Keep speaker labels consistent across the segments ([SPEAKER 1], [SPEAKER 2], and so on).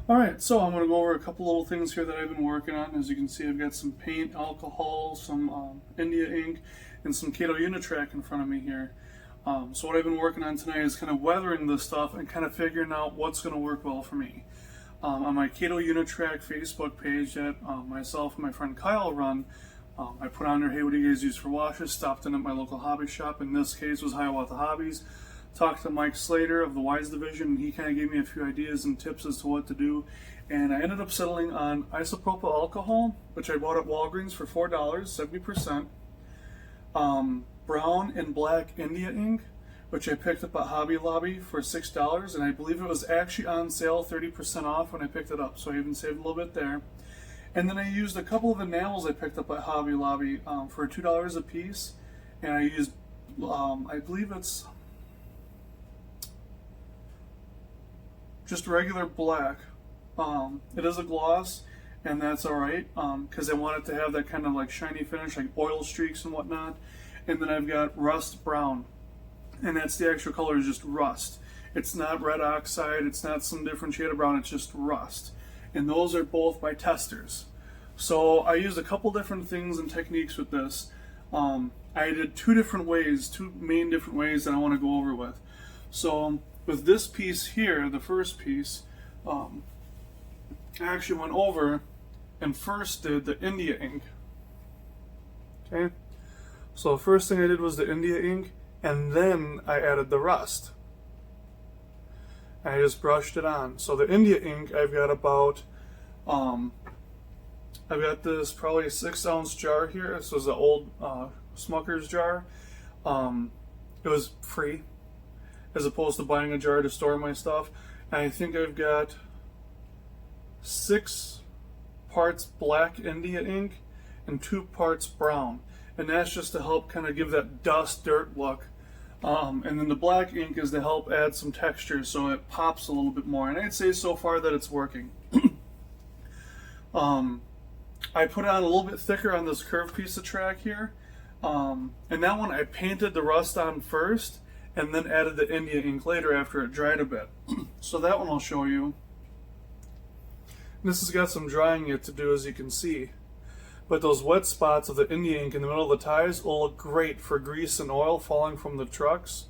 [SPEAKER 1] Alright, so I'm going to go over a couple little things here that I've been working on. As you can see, I've got some paint, alcohol, some India ink, and some Kato Unitrack in front of me here. So what I've been working on tonight is kind of weathering this stuff and kind of figuring out what's going to work well for me. On my Kato Unitrack Facebook page that myself and my friend Kyle run, I put on there, hey, what do you guys use for washes? Stopped in at my local hobby shop. In this case was Hiawatha Hobbies. Talked to Mike Slater of the Wise Division, and he kind of gave me a few ideas and tips as to what to do. And I ended up settling on isopropyl alcohol, which I bought at Walgreens for $4, 70%. Brown and black India ink, which I picked up at Hobby Lobby for $6, and I believe it was actually on sale, 30% off when I picked it up, so I even saved a little bit there. And then I used a couple of enamels I picked up at Hobby Lobby for $2 a piece, and I used, I believe it's just regular black. It is a gloss, and that's alright, because I want it to have that kind of like shiny finish, like oil streaks and whatnot. And then I've got rust brown, and that's the actual color, is just rust. It's not red oxide, it's not some different shade of brown, it's just rust. And those are both by testers. So I used a couple different things and techniques with this. I did two main different ways that I want to go over with. So with this piece here, the first piece, I actually went over and first did the India ink. Okay, so the first thing I did was the India ink, and then I added the rust. I just brushed it on. So the India ink, I've got about, I've got this probably a 6-ounce jar here. This was an old Smucker's jar. It was free, as opposed to buying a jar to store my stuff. And I think I've got 6 parts black India ink and 2 parts brown. And that's just to help kind of give that dust, dirt look. And then the black ink is to help add some texture so it pops a little bit more. And I'd say so far that it's working. I put it on a little bit thicker on this curved piece of track here. And that one I painted the rust on first, and then added the India ink later after it dried a bit. So that one I'll show you. This has got some drying yet to do, as you can see. But those wet spots of the India ink in the middle of the ties will look great for grease and oil falling from the trucks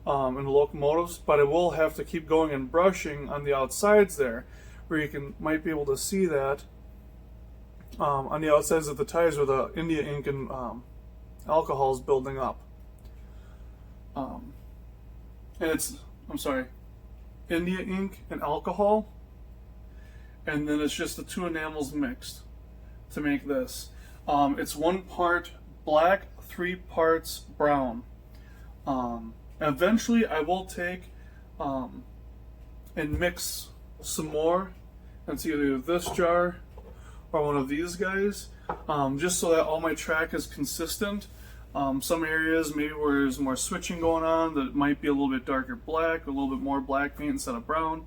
[SPEAKER 1] and the locomotives. But I will have to keep going and brushing on the outsides there, where you might be able to see that on the outsides of the ties where the India ink and alcohol is building up. And it's, India ink and alcohol, and then it's just the two enamels mixed to make this. It's 1 part black, 3 parts brown. Eventually I will take and mix some more. It's either this jar or one of these guys, just so that all my track is consistent. Some areas maybe where there's more switching going on, that it might be a little bit darker black, a little bit more black paint instead of brown.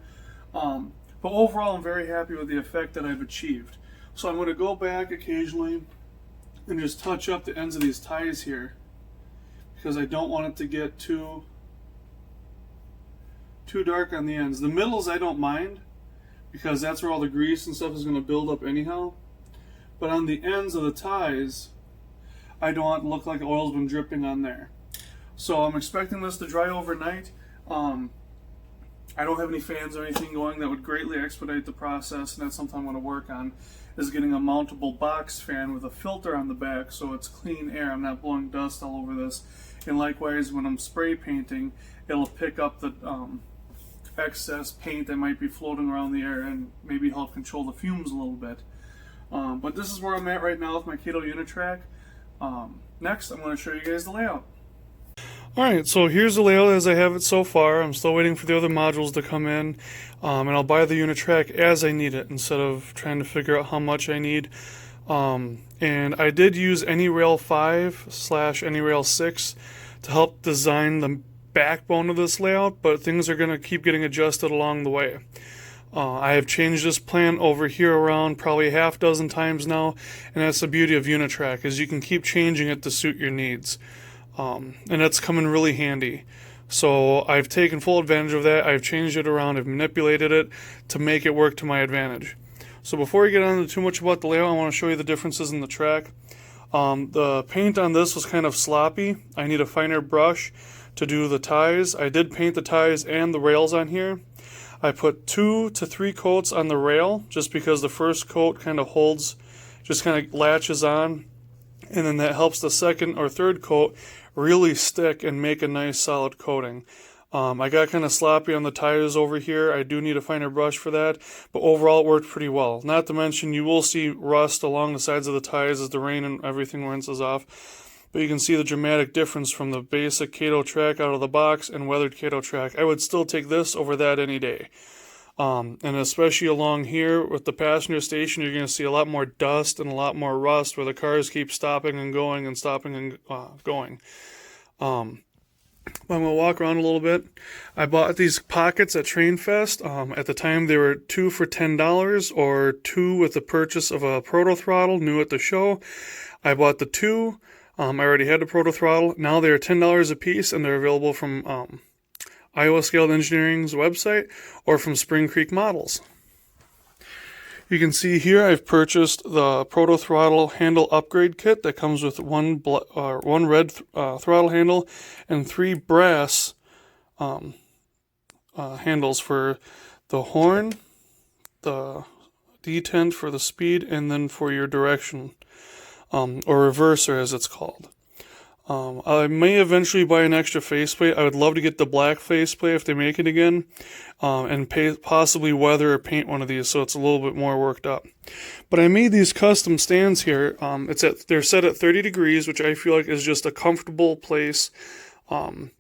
[SPEAKER 1] But overall I'm very happy with the effect that I've achieved. So I'm going to go back occasionally and just touch up the ends of these ties here, because I don't want it to get too dark on the ends. The middles I don't mind, because that's where all the grease and stuff is going to build up anyhow. But on the ends of the ties, I don't want it to look like oil's been dripping on there. So I'm expecting this to dry overnight. I don't have any fans or anything going that would greatly expedite the process, and that's something I'm going to work on, is getting a mountable box fan with a filter on the back so it's clean air. I'm not blowing dust all over this. And likewise, when I'm spray painting, it'll pick up the excess paint that might be floating around the air and maybe help control the fumes a little bit. But this is where I'm at right now with my Kato Unitrack. Next, I'm going to show you guys the layout. Alright, so here's the layout as I have it so far. I'm still waiting for the other modules to come in, and I'll buy the Unitrack as I need it instead of trying to figure out how much I need. And I did use AnyRail 5 / AnyRail 6 to help design the backbone of this layout, but things are going to keep getting adjusted along the way. I have changed this plan over here around probably a half dozen times now, and that's the beauty of Unitrack, is you can keep changing it to suit your needs. And that's coming really handy. So I've taken full advantage of that. I've changed it around. I've manipulated it to make it work to my advantage. So before we get on to too much about the layout, I want to show you the differences in the track. The paint on this was kind of sloppy. I need a finer brush to do the ties. I did paint the ties and the rails on here. I put 2 to 3 coats on the rail just because the first coat kind of holds, just kind of latches on, and then that helps the second or third coat really stick and make a nice solid coating. I got kind of sloppy on the tires over here. I do need a finer brush for that, but overall it worked pretty well. Not to mention you will see rust along the sides of the tires as the rain and everything rinses off, but you can see the dramatic difference from the basic Kato track out of the box and weathered Kato track. I would still take this over that any day. And especially along here with the passenger station, you're going to see a lot more dust and a lot more rust where the cars keep stopping and going and stopping and going. I'm going to walk around a little bit. I bought these pockets at Train Fest. At the time, they were 2 for $10 or 2 with the purchase of a proto throttle, new at the show. I bought the 2. I already had the proto throttle. Now they're $10 a piece, and they're available from Iowa Scaled Engineering's website or from Spring Creek Models. You can see here I've purchased the Proto Throttle handle upgrade kit that comes with one red throttle handle and 3 brass handles for the horn, the detent for the speed, and then for your direction, or reverser as it's called. I may eventually buy an extra faceplate. I would love to get the black faceplate if they make it again, and possibly weather or paint one of these so it's a little bit more worked up. But I made these custom stands here. They're set at 30 degrees, which I feel like is just a comfortable place. So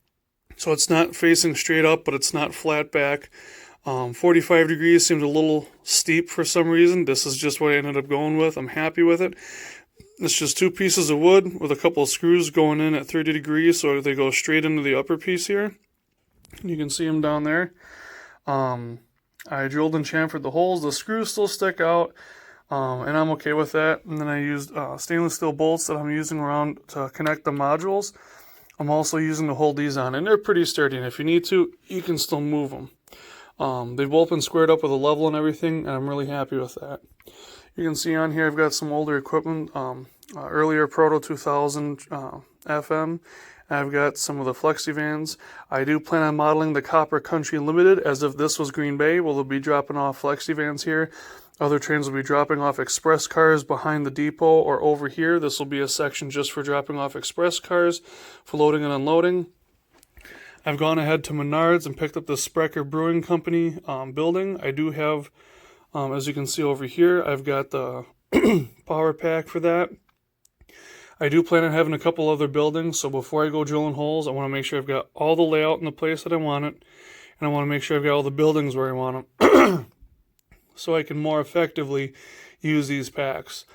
[SPEAKER 1] it's not facing straight up, but it's not flat back. 45 degrees seemed a little steep for some reason. This is just what I ended up going with. I'm happy with it. It's just 2 pieces of wood with a couple of screws going in at 30 degrees so they go straight into the upper piece here. You can see them down there. I drilled and chamfered the holes. The screws still stick out, and I'm okay with that. And then I used stainless steel bolts that I'm using around to connect the modules. I'm also using to hold these on, and they're pretty sturdy, and if you need to, you can still move them. They've both been squared up with a level and everything, and I'm really happy with that. You can see on here I've got some older equipment, earlier Proto 2000 FM. I've got some of the Flexi vans. I do plan on modeling the Copper Country Limited as if this was Green Bay. They'll be dropping off Flexi vans here. Other trains will be dropping off express cars behind the depot or over here. This will be a section just for dropping off express cars for loading and unloading. I've gone ahead to Menards and picked up the Sprecher Brewing Company building. I do have, as you can see over here, I've got the power pack for that. I do plan on having a couple other buildings, so before I go drilling holes, I want to make sure I've got all the layout in the place that I want it, and I want to make sure I've got all the buildings where I want them, so I can more effectively use these packs.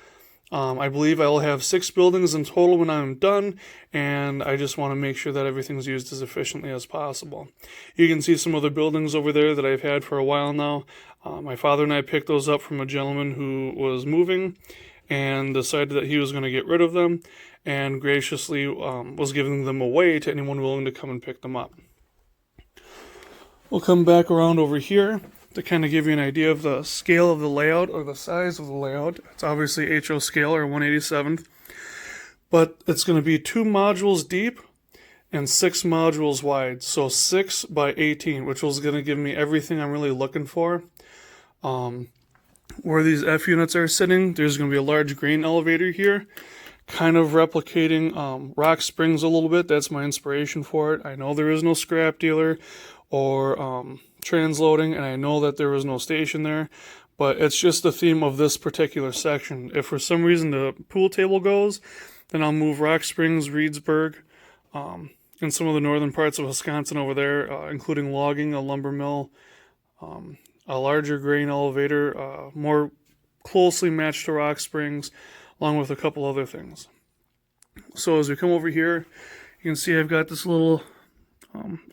[SPEAKER 1] I believe I will have 6 buildings in total when I'm done, and I just want to make sure that everything's used as efficiently as possible. You can see some other buildings over there that I've had for a while now. My father and I picked those up from a gentleman who was moving and decided that he was going to get rid of them and graciously was giving them away to anyone willing to come and pick them up. We'll come back around over here to kind of give you an idea of the scale of the layout or the size of the layout. It's obviously HO scale or 187th, but it's going to be 2 modules deep and 6 modules wide, so 6 by 18, which is going to give me everything I'm really looking for. Where these F units are sitting, there's going to be a large grain elevator here, kind of replicating Rock Springs a little bit. That's my inspiration for it. I know there is no scrap dealer or transloading, and I know that there was no station there, but it's just the theme of this particular section. If for some reason the pool table goes, then I'll move Rock Springs, Reedsburg, and some of the northern parts of Wisconsin over there, including logging, a lumber mill, a larger grain elevator, more closely matched to Rock Springs, along with a couple other things. So as we come over here, you can see I've got this little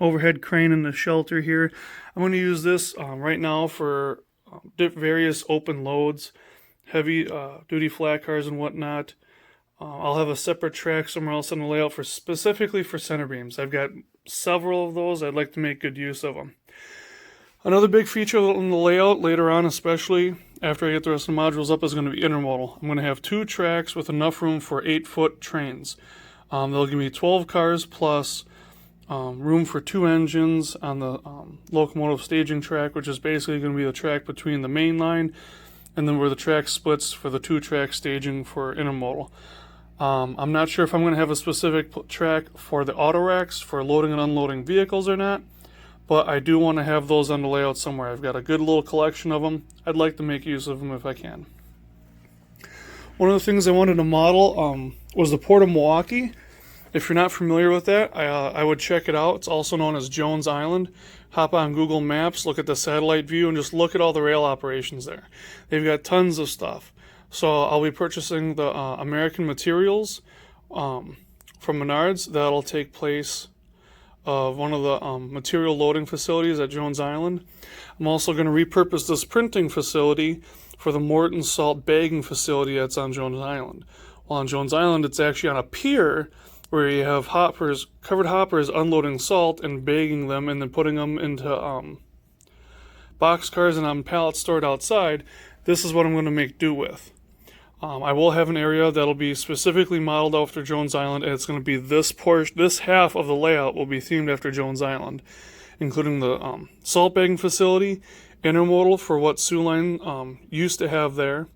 [SPEAKER 1] overhead crane in the shelter here. I'm going to use this right now for various open loads, heavy duty flat cars and whatnot. I'll have a separate track somewhere else on the layout specifically for center beams. I've got several of those. I'd like to make good use of them. Another big feature in the layout later on, especially after I get the rest of the modules up, is going to be intermodal. I'm going to have 2 tracks with enough room for 8-foot trains. They'll give me 12 cars plus room for 2 engines on the locomotive staging track, which is basically going to be the track between the main line and then where the track splits for the 2-track staging for intermodal. I'm not sure if I'm going to have a specific track for the auto racks for loading and unloading vehicles or not, but I do want to have those on the layout somewhere. I've got a good little collection of them. I'd like to make use of them if I can. One of the things I wanted to model was the Port of Milwaukee. If you're not familiar with that, I would check it out. It's also known as Jones Island. Hop on Google Maps, look at the satellite view, and just look at all the rail operations there. They've got tons of stuff. So I'll be purchasing the American materials from Menards. That'll take place of one of the material loading facilities at Jones Island. I'm also going to repurpose this printing facility for the Morton salt bagging facility that's on Jones Island. Well, on Jones Island, it's actually on a pier where you have hoppers, covered hoppers, unloading salt and bagging them and then putting them into boxcars and on pallets stored outside. This is what I'm going to make do with. I will have an area that'll be specifically modeled after Jones Island, and it's going to be this portion, this half of the layout will be themed after Jones Island, including the salt bagging facility, intermodal for what Sioux Line used to have there,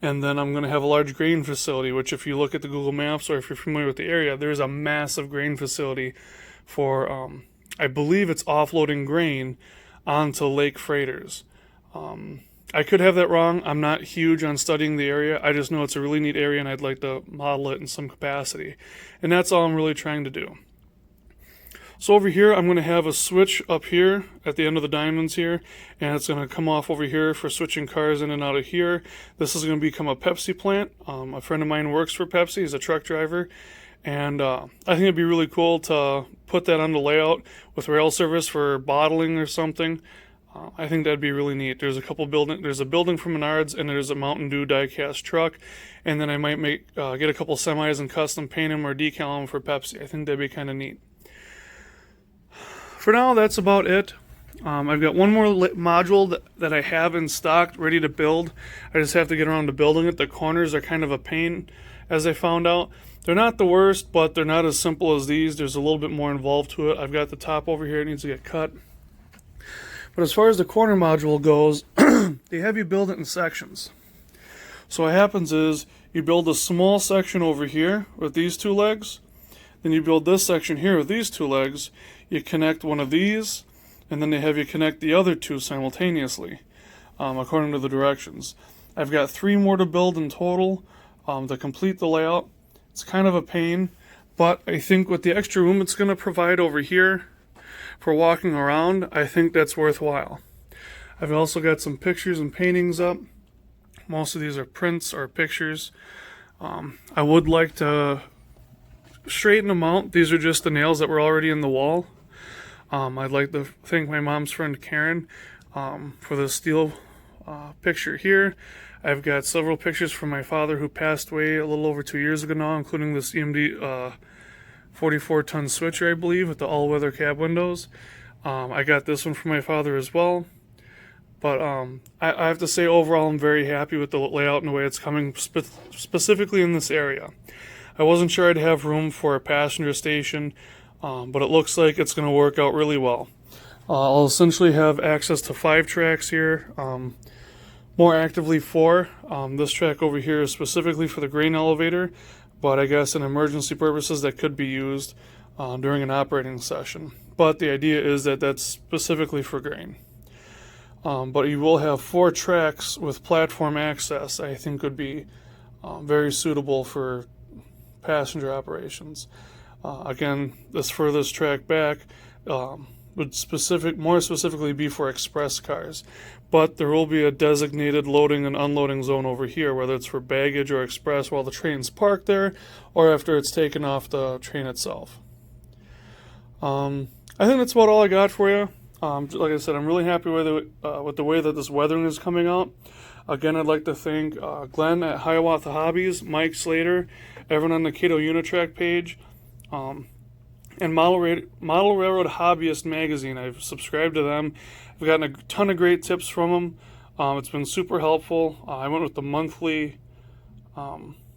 [SPEAKER 1] and then I'm going to have a large grain facility, which if you look at the Google Maps or if you're familiar with the area, there's a massive grain facility for, I believe it's offloading grain onto lake freighters. I could have that wrong. I'm not huge on studying the area. I just know it's a really neat area and I'd like to model it in some capacity. And that's all I'm really trying to do. So over here, I'm going to have a switch up here at the end of the diamonds here, and it's going to come off over here for switching cars in and out of here. This is going to become a Pepsi plant. A friend of mine works for Pepsi. He's a truck driver. And I think it'd be really cool to put that on the layout with rail service for bottling or something. I think that'd be really neat. There's a building from Menards, and there's a Mountain Dew die-cast truck, and then I might get a couple semis and custom paint them or decal them for Pepsi. I think that'd be kind of neat. For now, that's about it. I've got one more module that I have in stock ready to build. I just have to get around to building it. The corners are kind of a pain, as I found out. They're not the worst, but they're not as simple as these. There's a little bit more involved to it. I've got the top over here. It needs to get cut. But as far as the corner module goes, they have you build it in sections. So what happens is you build a small section over here with these 2 legs. Then you build this section here with these 2 legs. You connect one of these, and then they have you connect the other 2 simultaneously, according to the directions. I've got 3 more to build in total to complete the layout. It's kind of a pain, but I think with the extra room it's going to provide over here for walking around, I think that's worthwhile. I've also got some pictures and paintings up. Most of these are prints or pictures. I would like to straighten them out. These are just the nails that were already in the wall. I'd like to thank my mom's friend Karen for the steel picture here. I've got several pictures from my father who passed away a little over 2 years ago now, including this EMD 44-ton switcher, I believe, with the all-weather cab windows. I got this one from my father as well. But I have to say, overall, I'm very happy with the layout and the way it's coming, specifically in this area. I wasn't sure I'd have room for a passenger station, but it looks like it's going to work out really well. I'll essentially have access to 5 tracks here, more actively 4. This track over here is specifically for the grain elevator, but I guess in emergency purposes that could be used during an operating session. But the idea is that that's specifically for grain. But you will have 4 tracks with platform access. I think would be very suitable for passenger operations. Again, this furthest track back would more specifically be for express cars. But there will be a designated loading and unloading zone over here, whether it's for baggage or express while the train's parked there, or after it's taken off the train itself. I think that's about all I got for you. Like I said, I'm really happy with the way that this weathering is coming out. Again, I'd like to thank Glenn at Hiawatha Hobbies, Mike Slater, everyone on the Kato Unitrack page, and Model Railroad Hobbyist magazine. I've subscribed to them. I've gotten a ton of great tips from them. It's been super helpful. I went with the monthly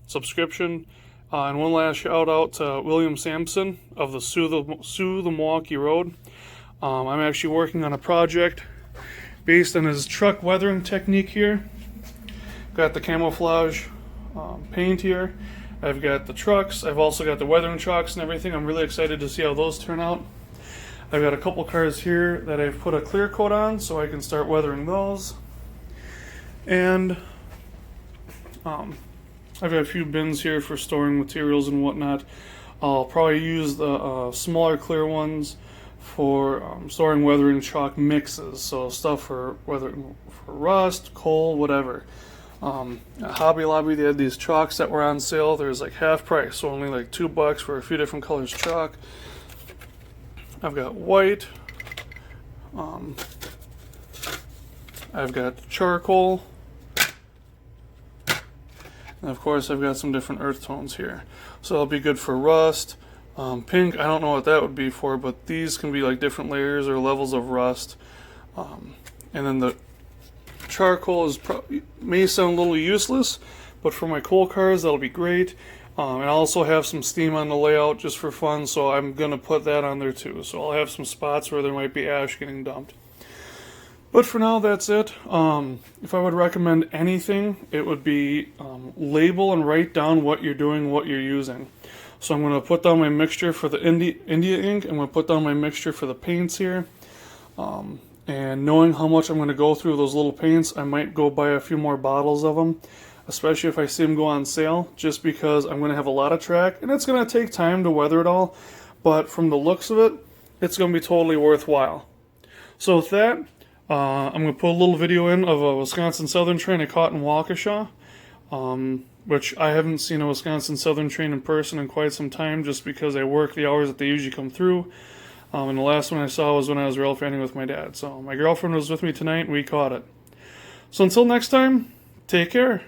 [SPEAKER 1] subscription. And one last shout out to William Sampson of the Sue the Milwaukee Road. I'm actually working on a project based on his truck weathering technique here. Got the camouflage paint here. I've got the trucks. I've also got the weathering trucks and everything. I'm really excited to see how those turn out. I've got a couple cars here that I've put a clear coat on so I can start weathering those. And I've got a few bins here for storing materials and whatnot. I'll probably use the smaller clear ones for storing weathering chalk mixes. So stuff for rust, coal, whatever. At Hobby Lobby, they had these chalks that were on sale. There's like half price, so only like $2 for a few different colors chalk. I've got white. I've got charcoal. And of course, I've got some different earth tones here. So it'll be good for rust. Pink, I don't know what that would be for, but these can be like different layers or levels of rust. And then the charcoal may sound a little useless, but for my coal cars, that'll be great. And I also have some steam on the layout just for fun, so I'm going to put that on there too. So I'll have some spots where there might be ash getting dumped. But for now, that's it. If I would recommend anything, it would be label and write down what you're doing, what you're using. So I'm going to put down my mixture for the India ink. I'm going to put down my mixture for the paints here. And knowing how much I'm going to go through those little paints, I might go buy a few more bottles of them, especially if I see them go on sale, just because I'm going to have a lot of track, and it's going to take time to weather it all, but from the looks of it, it's going to be totally worthwhile. So with that, I'm going to put a little video in of a Wisconsin Southern train I caught in Waukesha, which I haven't seen a Wisconsin Southern train in person in quite some time, just because I work the hours that they usually come through. And the last one I saw was when I was rail fanning with my dad. So my girlfriend was with me tonight and we caught it. So until next time, take care.